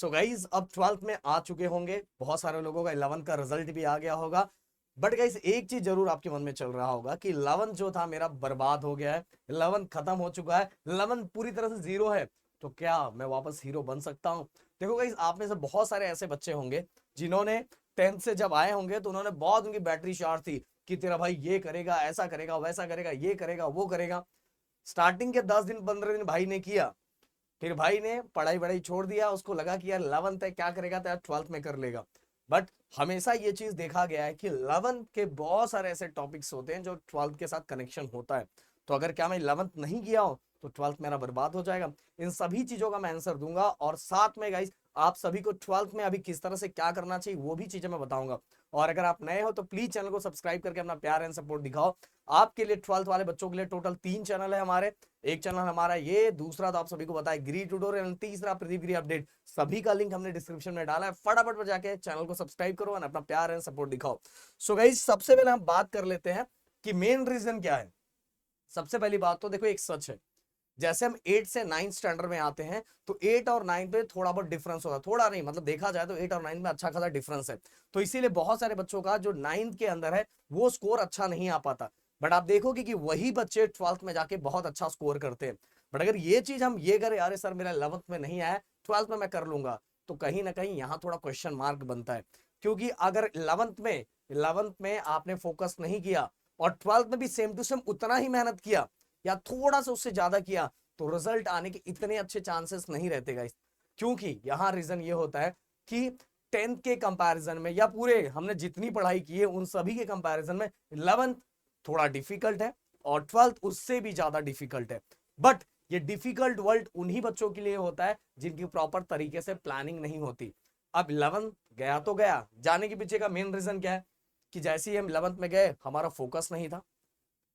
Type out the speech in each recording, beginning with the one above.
So guys अब 12th में आ चुके होंगे, बहुत सारे लोगों का 11th का रिजल्ट भी आ गया होगा। बट गाइज एक चीज जरूर आपके मन में चल रहा होगा कि 11th जो था मेरा बर्बाद हो गया है, 11th खत्म हो चुका है, 11th पूरी तरह से जीरो है, तो क्या मैं वापस हीरो बन सकता हूँ? देखो गाइज, आप में से बहुत सारे ऐसे बच्चे होंगे जिन्होंने 10th से जब आए होंगे तो उन्होंने बहुत, उनकी बैटरी चार्ज थी कि तेरा भाई ये करेगा, ऐसा करेगा, वैसा करेगा, ये करेगा, वो करेगा। स्टार्टिंग के 10 दिन 15 दिन भाई ने किया, फिर भाई ने पढ़ाई वढ़ाई छोड़ दिया, उसको लगा कि यार 11th है, क्या करेगा, तो यार 12th में कर लेगा। बट हमेशा ये चीज देखा गया है कि 11th के बहुत सारे ऐसे टॉपिक्स होते हैं जो 12th के साथ कनेक्शन होता है। तो अगर क्या मैं 11th नहीं किया हूं तो 12th मेरा बर्बाद हो जाएगा? इन सभी चीजों का मैं आंसर दूंगा, और साथ में गाइस आप सभी को 12th में अभी किस तरह से क्या करना चाहिए वो भी चीजें मैं बताऊंगा। और अगर आप नए हो तो प्लीज चैनल को सब्सक्राइब करके अपना प्यार एंड सपोर्ट दिखाओ। आपके लिए 12th वाले बच्चों के लिए टोटल 3 चैनल है हमारे। एक चैनल हमारा ये, दूसरा तो आप सभी को पता है ग्री ट्यूटोरियल, तीसरा प्रदीप गिरी अपडेट। सभी का लिंक हमने डिस्क्रिप्शन में डाला है, फटाफट पर जाके चैनल को सब्सक्राइब करो और अपना प्यार एंड सपोर्ट दिखाओ। सो गाइस सबसे पहले हम बात कर लेते हैं कि मेन रीजन क्या है। सबसे पहली बात तो देखो, एक सच है, जैसे हम 8 से 9 स्टैंडर्ड में आते हैं तो 8 और 9 पे थोड़ा बहुत डिफरेंस होता है, थोड़ा नहीं मतलब देखा जाए तो 8 और 9 में अच्छा खासा डिफरेंस है। तो इसीलिए बहुत सारे बच्चों का जो 9th के अंदर है वो स्कोर अच्छा नहीं आ पाता। बट आप देखोगे कि वही बच्चे 12th में जाके बहुत अच्छा स्कोर करते हैं। बट अगर ये चीज हम ये करें, अरे सर मेरा 11th में नहीं आया, 12th में मैं कर लूंगा, तो कहीं ना कहीं यहां थोड़ा क्वेश्चन मार्क बनता है। क्योंकि अगर 11th में आपने फोकस नहीं किया और 12th में भी सेम टू सेम उतना ही मेहनत किया या थोड़ा सा उससे ज्यादा किया, तो रिजल्ट आने के इतने अच्छे चांसेस नहीं रहते गाइस। क्योंकि यहां रीजन ये होता है कि 10th के कंपैरिजन में या पूरे हमने जितनी पढ़ाई की है उन सभी के कंपैरिजन में 11th थोड़ा डिफिकल्ट है और 12th उससे भी ज्यादा डिफिकल्ट है। बट ये डिफिकल्ट वर्ल्ड उन्हीं बच्चों के लिए होता है जिनकी प्रॉपर तरीके से प्लानिंग नहीं होती। अब 11th गया तो गया, जाने के पीछे का मेन रीजन क्या है कि जैसे ही हम 11th में गए हमारा फोकस नहीं था।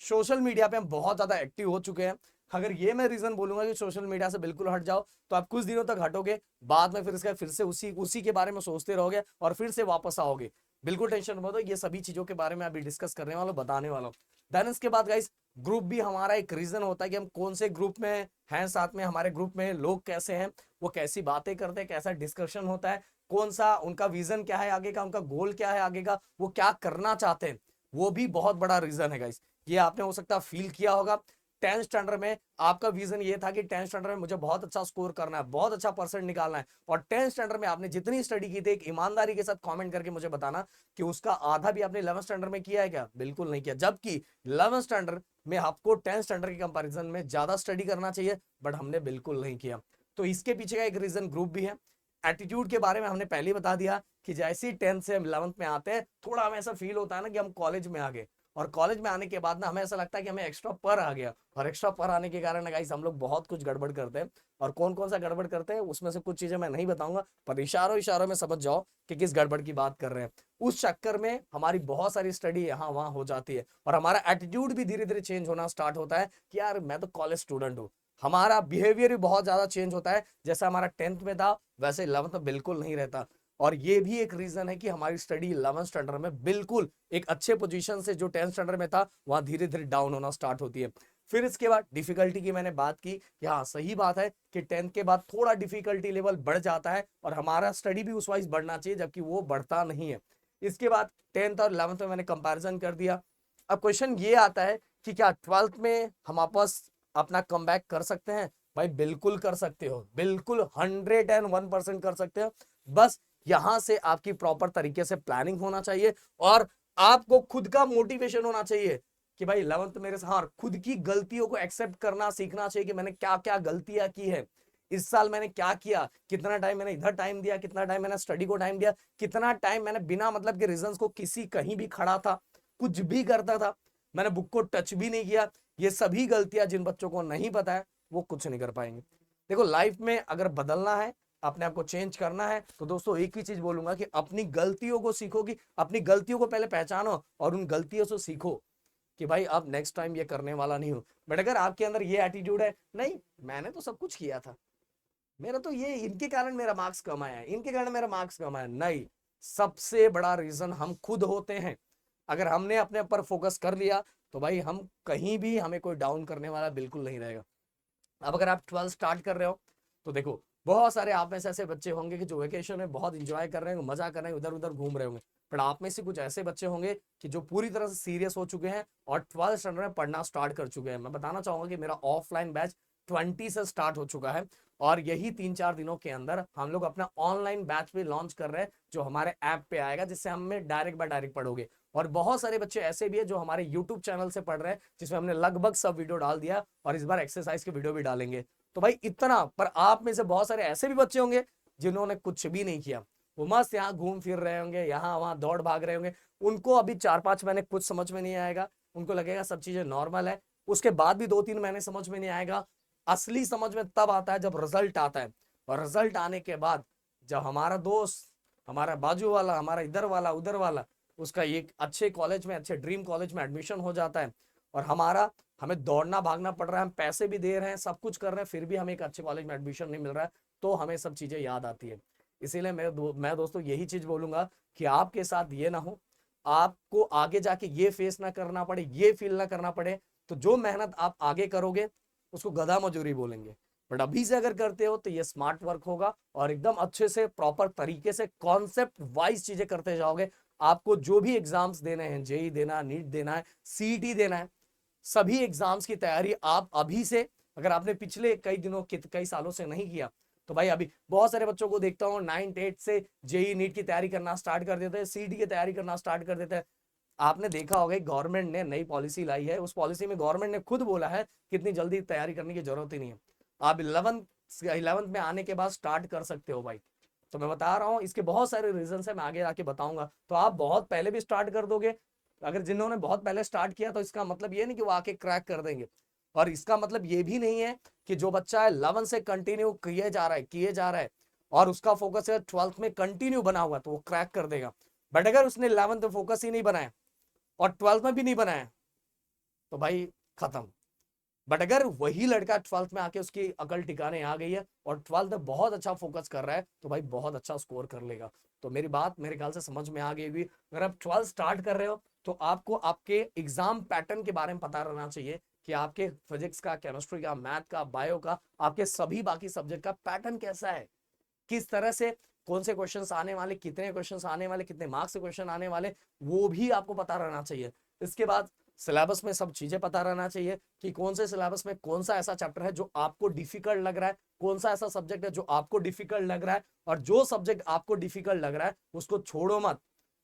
सोशल मीडिया पे हम बहुत ज्यादा एक्टिव हो चुके हैं। अगर ये मैं रीजन बोलूंगा कि सोशल मीडिया से बिल्कुल हट जाओ, तो आप कुछ दिनों तक हटोगे, बाद में फिर से उसी उसी के बारे में सोचते रहोगे और फिर से वापस आओगे। बिल्कुल टेंशन मत लो, ये सभी चीजों के बारे में अभी डिस्कस करने वाला, बताने वाला हूं। देन इसके बाद गाइस, ग्रुप भी हमारा एक रीजन होता है कि हम कौन से ग्रुप में हैं, साथ में हमारे ग्रुप में लोग कैसे हैं, वो कैसी बातें करते हैं, कैसा डिस्कशन होता है, कौन सा उनका विजन क्या है आगे का, उनका गोल क्या है आगे का, वो क्या करना चाहते हैं, वो भी बहुत बड़ा रीजन है गाइस। ये आपने हो सकता है फील किया होगा। 10th स्टैंडर्ड में आपका विजन ये था कि 10th स्टैंडर्ड में मुझे बहुत अच्छा स्कोर करना है, बहुत अच्छा परसेंट निकालना है, और 10th स्टैंडर्ड में आपने जितनी स्टडी की थी एक ईमानदारी के साथ कमेंट करके मुझे बताना कि उसका आधा भी आपने 11th स्टैंडर्ड में किया है क्या? बिल्कुल नहीं किया। जबकि 11th स्टैंडर्ड में आपको 10th स्टैंडर्ड के कंपैरिजन में ज्यादा स्टडी करना चाहिए, बट हमने बिल्कुल नहीं किया। तो इसके पीछे का एक रीजन ग्रुप भी है। एटीट्यूड के बारे में हमने पहले ही बता दिया कि जैसे ही 10th से हम 11th में आते हैं थोड़ा हमें ऐसा फील होता है ना कि हम कॉलेज में आ गए, और कॉलेज में आने के बाद ना हमें ऐसा लगता है कि हमें एक्स्ट्रा पर आ गया, और एक्स्ट्रा पर आने के कारण गाइस हम लोग बहुत कुछ गड़बड़ करते हैं। और कौन कौन सा गड़बड़ करते हैं उसमें से कुछ चीजें मैं नहीं बताऊंगा, पर इशारों इशारों में समझ जाओ कि किस गड़बड़ की बात कर रहे हैं। उस चक्कर में हमारी बहुत सारी स्टडी यहाँ वहां हो जाती है, और हमारा एटीट्यूड भी धीरे धीरे चेंज होना स्टार्ट होता है कि यार मैं तो कॉलेज स्टूडेंट हूँ। हमारा बिहेवियर भी बहुत ज्यादा चेंज होता है, जैसा हमारा 10th में था वैसे 11th में बिल्कुल नहीं रहता। और ये भी एक रीजन है कि हमारी स्टडी 11th स्टैंडर्ड में बिल्कुल एक अच्छे पोजीशन से जो 10th स्टैंडर्ड में था वहां धीरे धीरे डाउन होना स्टार्ट होती है। फिर इसके बाद डिफिकल्टी की मैंने बात की कि हाँ सही बात है कि 10th के बाद थोड़ा डिफिकल्टी लेवल बढ़ जाता है और हमारा स्टडी भी उस वाइज बढ़ना चाहिए, जबकि वो बढ़ता नहीं है। इसके बाद 10th और 11th में मैंने कंपैरिजन कर दिया। अब क्वेश्चन ये आता है कि क्या 12th में हम वापस अपना कमबैक कर सकते हैं? भाई बिल्कुल कर सकते हो, बिल्कुल 101% कर सकते हो। बस यहां से आपकी प्रॉपर तरीके से प्लानिंग होना चाहिए, और आपको खुद का मोटिवेशन होना चाहिए कि भाई 11th मेरे से, हाँ खुद की गलतियों को एक्सेप्ट करना सीखना चाहिए कि मैंने क्या क्या गलतियां की है, इस साल मैंने क्या किया, कितना टाइम मैंने इधर टाइम दिया, कितना टाइम मैंने स्टडी को टाइम दिया, कितना टाइम मैंने बिना मतलब के रीजंस को किसी कहीं भी खड़ा था, कुछ भी करता था, मैंने बुक को टच भी नहीं किया। ये सभी गलतियां जिन बच्चों को नहीं पता है वो कुछ नहीं कर पाएंगे। देखो लाइफ में अगर बदलना है, अपने आप को चेंज करना है, तो दोस्तों एक ही चीज बोलूंगा कि अपनी गलतियों को सीखो, कि अपनी गलतियों को पहले पहचानो और उन गलतियों से सीखो कि भाई अब नेक्स्ट टाइम ये करने वाला नहीं हूं। बट अगर आपके अंदर ये एटीट्यूड है, नहीं मैंने तो सब कुछ किया था, मेरा तो ये इनके कारण मेरा मार्क्स कम आया है, इनके कारण मेरा मार्क्स कम आया, नहीं, सबसे बड़ा रीजन हम खुद होते हैं। अगर हमने अपने ऊपर फोकस कर लिया तो भाई हम कहीं भी, हमें कोई डाउन करने वाला बिल्कुल नहीं रहेगा। अब अगर आप 12th स्टार्ट कर रहे हो तो देखो बहुत सारे आप में से ऐसे बच्चे होंगे कि जो वेकेशन में बहुत इंजॉय कर रहे हैं, मजा कर रहे हैं, इधर उधर घूम रहे होंगे। पर आप में से कुछ ऐसे बच्चे होंगे कि जो पूरी तरह से सीरियस हो चुके हैं और 12th स्टैंडर्ड में पढ़ना स्टार्ट कर चुके हैं। मैं बताना चाहूंगा कि मेरा ऑफलाइन बैच 20 से स्टार्ट हो चुका है और यही 3-4 दिनों के अंदर हम लोग अपना ऑनलाइन बैच भी लॉन्च कर रहे हैं, जो हमारे ऐप पे आएगा, जिससे हमें डायरेक्ट बाय डायरेक्ट पढ़ोगे। और बहुत सारे बच्चे ऐसे भी है जो हमारे यूट्यूब चैनल से पढ़ रहे हैं, जिसमें हमने लगभग सब वीडियो डाल दिया और इस बार एक्सरसाइज के वीडियो भी डालेंगे। तो भाई इतना, पर आप में से बहुत सारे ऐसे भी बच्चे होंगे जिन्होंने कुछ भी नहीं किया, वो मस्त यहाँ घूम फिर रहे होंगे, यहाँ वहां दौड़ भाग रहे होंगे। उनको अभी 4-5 महीने कुछ समझ में नहीं आएगा, उनको लगेगा सब चीजें नॉर्मल है। उसके बाद भी 2-3 महीने समझ में नहीं आएगा। असली समझ में तब आता है जब रिजल्ट आता है। और रिजल्ट आने के बाद जब हमारा दोस्त, हमारा बाजू वाला, हमारा इधर वाला, उधर वाला, उसका एक अच्छे कॉलेज में, अच्छे ड्रीम कॉलेज में एडमिशन हो जाता है और हमें दौड़ना भागना पड़ रहा है, हम पैसे भी दे रहे हैं, सब कुछ कर रहे हैं, फिर भी हमें एक अच्छे कॉलेज में एडमिशन नहीं मिल रहा है, तो हमें सब चीजें याद आती है। इसीलिए मैं दोस्तों यही चीज बोलूंगा कि आपके साथ ये ना हो, आपको आगे जाके ये फेस ना करना पड़े, ये फील ना करना पड़े। तो जो मेहनत आप आगे करोगे उसको गधा मजूरी बोलेंगे, बट अभी से अगर करते हो तो ये स्मार्ट वर्क होगा और एकदम अच्छे से प्रॉपर तरीके से कॉन्सेप्ट वाइज चीजें करते जाओगे। आपको जो भी एग्जाम्स देने हैं, जेई देना है, नीट देना है, सीईटी देना है, सभी एग्जाम्स की तैयारी आप अभी से, अगर आपने पिछले कई सालों से नहीं किया तो भाई अभी बहुत सारे बच्चों को देखता हूँ 9th 8th से जेई नीट की तैयारी करना स्टार्ट कर देते हैं, सीईटी की तैयारी करना स्टार्ट कर देते हैं। आपने देखा होगा गवर्नमेंट ने नई पॉलिसी लाई है, उस पॉलिसी में गवर्नमेंट ने खुद बोला है कि इतनी जल्दी तैयारी करने की जरूरत ही नहीं है, आप 11th में आने के बाद स्टार्ट कर सकते हो भाई। तो मैं बता रहा हूँ इसके बहुत सारे रीजन है, मैं आगे आके बताऊंगा। तो आप बहुत पहले भी स्टार्ट कर दोगे, अगर जिन्होंने बहुत पहले स्टार्ट किया तो इसका मतलब ये नहीं कि वो आके क्रैक कर देंगे। और इसका मतलब ये भी नहीं है कि जो बच्चा है 11 से कंटिन्यू किए जा रहा है और उसका फोकस है 12th में कंटिन्यू बना हुआ तो वो क्रैक कर देगा। बट अगर उसने 11th में फोकस ही नहीं बनाया और 12th में भी नहीं बनाया तो भाई खत्म। बट अगर वही लड़का 12th में आके उसकी अकल ठिकाने आ गई है और 12th में बहुत अच्छा फोकस कर रहा है तो भाई बहुत अच्छा स्कोर कर लेगा। तो मेरी बात मेरे ख्याल से समझ में आ गई होगी। अगर आप 12th स्टार्ट कर रहे हो तो आपको आपके एग्जाम पैटर्न के बारे में पता रहना चाहिए कि आपके फिजिक्स का, केमिस्ट्री का, मैथ का, बायो का, आपके सभी बाकी सब्जेक्ट का पैटर्न कैसा है, किस तरह से, कौन से क्वेश्चंस आने वाले, कितने क्वेश्चंस आने वाले, कितने मार्क्स से क्वेश्चन आने वाले, वो भी आपको पता रहना चाहिए। इसके बाद सिलेबस में सब चीजें पता रहना चाहिए कि कौन से सिलेबस में कौन सा ऐसा चैप्टर है जो आपको डिफिकल्ट लग रहा है, कौन सा ऐसा सब्जेक्ट है जो आपको डिफिकल्ट लग रहा है, और जो सब्जेक्ट आपको डिफिकल्ट लग रहा है उसको छोड़ो मत,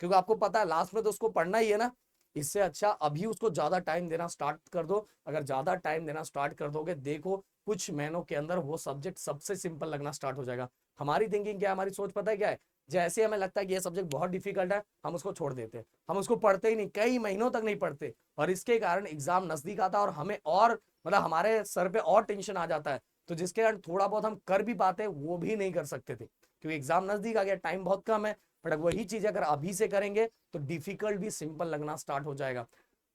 क्योंकि आपको पता है लास्ट में तो उसको पढ़ना ही है ना। इससे अच्छा अभी उसको ज्यादा टाइम देना स्टार्ट कर दो। अगर ज्यादा टाइम देना स्टार्ट कर दोगे, देखो कुछ महीनों के अंदर वो सब्जेक्ट सबसे सिंपल लगना स्टार्ट हो जाएगा। हमारी थिंकिंग क्या है, हमारी सोच पता है क्या है, जैसे हमें लगता है कि ये सब्जेक्ट बहुत डिफिकल्ट है हम उसको छोड़ देते हैं, हम उसको पढ़ते ही नहीं, कई महीनों तक नहीं पढ़ते, और इसके कारण एग्जाम नजदीक आता है और हमें और मतलब हमारे सर पे और टेंशन आ जाता है। तो जिसके कारण थोड़ा बहुत हम कर भी पाते वो भी नहीं कर सकते थे, क्योंकि एग्जाम नजदीक आ गया, टाइम बहुत कम है। बट वही चीज अगर अभी से करेंगे तो डिफिकल्ट भी सिंपल लगना स्टार्ट हो जाएगा।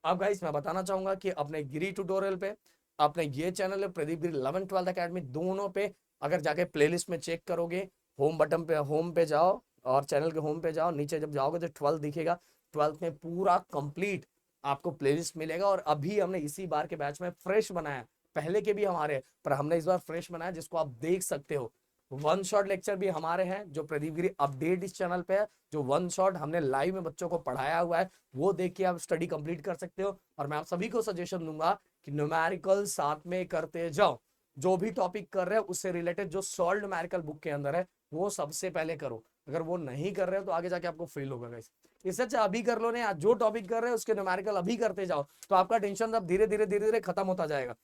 अब गाइस मैं बताना चाहूंगा कि अपने गिरी ट्यूटोरियल पे, अपने ये चैनल है प्रदीप गिरी 11th 12th अकेडमी, दोनों पे अगर जाके प्लेलिस्ट में चेक करोगे, होम पे जाओ और चैनल के होम पे जाओ, नीचे जब जाओगे तो 12th दिखेगा, 12th में पूरा कंप्लीट आपको प्लेलिस्ट मिलेगा। और अभी हमने इसी बार के बैच में फ्रेश बनाया, पहले के भी हमारे, पर हमने इस बार फ्रेश बनाया जिसको आप देख सकते हो। वन शॉट लेक्चर भी हमारे हैं जो प्रदीप गिरी अपडेट इस चैनल पे है, जो वन शॉट हमने लाइव में बच्चों को पढ़ाया हुआ है, वो देख के आप स्टडी कंप्लीट कर सकते हो। और मैं आप सभी को सजेशन दूंगा कि न्यूमेरिकल साथ में करते जाओ, जो भी टॉपिक कर रहे हो उससे रिलेटेड जो सॉल्व न्यूमेरिकल बुक के अंदर है वो सबसे पहले करो। अगर वो नहीं कर रहे हो तो आगे जाके आपको फेल होगा गाइस। इससे अच्छा अभी कर लो, नहीं जो टॉपिक कर रहे हो उसके न्यूमेरिकल अभी करते जाओ, तो आपका टेंशन अब धीरे धीरे खत्म होता जाएगा।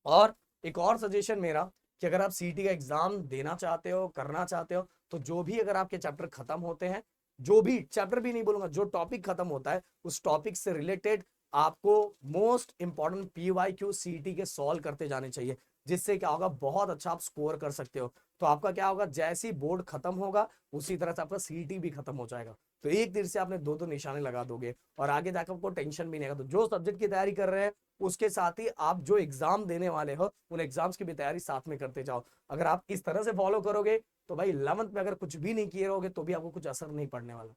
और एक और सजेशन मेरा कि अगर आप सीटी का एग्जाम देना चाहते हो, करना चाहते हो, तो जो भी अगर आपके चैप्टर खत्म होते हैं, जो भी चैप्टर भी नहीं बोलूंगा, जो टॉपिक खत्म होता है उस टॉपिक से रिलेटेड आपको मोस्ट इंपॉर्टेंट पीवाईक्यू सीटी के सॉल्व करते जाने चाहिए, जिससे क्या होगा बहुत अच्छा आप स्कोर कर सकते हो। तो आपका क्या होगा, जैसे ही बोर्ड खत्म होगा उसी तरह से आपका सीटी भी खत्म हो जाएगा। तो एक तीर से आपने दो दो निशाने लगा दोगे और आगे जाकर आपको टेंशन भी नहीं आएगा। तो जो सब्जेक्ट की तैयारी कर रहे हैं उसके साथ ही आप जो एग्जाम देने वाले हो उन एग्जाम्स की भी तैयारी साथ में करते जाओ। अगर आप इस तरह से फॉलो करोगे तो भाई 11th में अगर कुछ भी नहीं किए रहोगे तो भी आपको कुछ असर नहीं पड़ने वाला,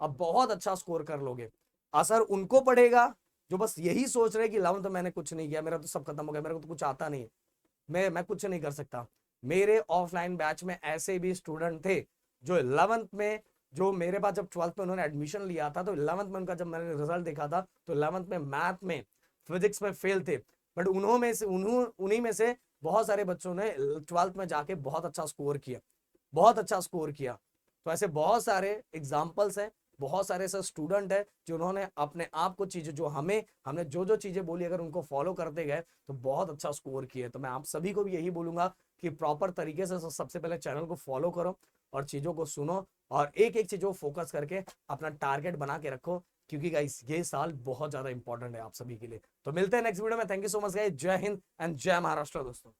अब बहुत अच्छा स्कोर कर लोगे। असर उनको पड़ेगा जो बस यही सोच रहे कि 11th में मैंने कुछ नहीं किया, मेरा तो सब खत्म हो गया, मेरे को तो कुछ आता नहीं है, मैं कुछ नहीं कर सकता। मेरे ऑफलाइन बैच में ऐसे भी स्टूडेंट थे जो 11th में, जो मेरे पास जब 12th में उन्होंने एडमिशन लिया था तो 11th में उनका जब मैंने रिजल्ट देखा था तो 11th में मैथ में, फिजिक्स में फेल थे, बट उन्हीं में से बहुत सारे बच्चों ने 12th में जाके बहुत अच्छा स्कोर किया, बहुत अच्छा स्कोर किया। तो ऐसे बहुत सारे एग्जाम्पल्स हैं, बहुत सारे ऐसे स्टूडेंट है जिन्होंने अपने आप को चीजें, जो हमने जो जो चीजें बोली अगर उनको फॉलो करते गए तो बहुत अच्छा स्कोर किए। तो मैं आप सभी को भी यही बोलूंगा कि प्रॉपर तरीके से सबसे पहले चैनल को फॉलो करो और चीजों को सुनो और एक एक चीजों को फोकस करके अपना टारगेट बना के रखो, क्योंकि गाइस ये साल बहुत ज्यादा इंपॉर्टेंट है आप सभी के लिए। तो मिलते हैं नेक्स्ट वीडियो में। Thank you so much guys. जय हिंद एंड जय महाराष्ट्र दोस्तों।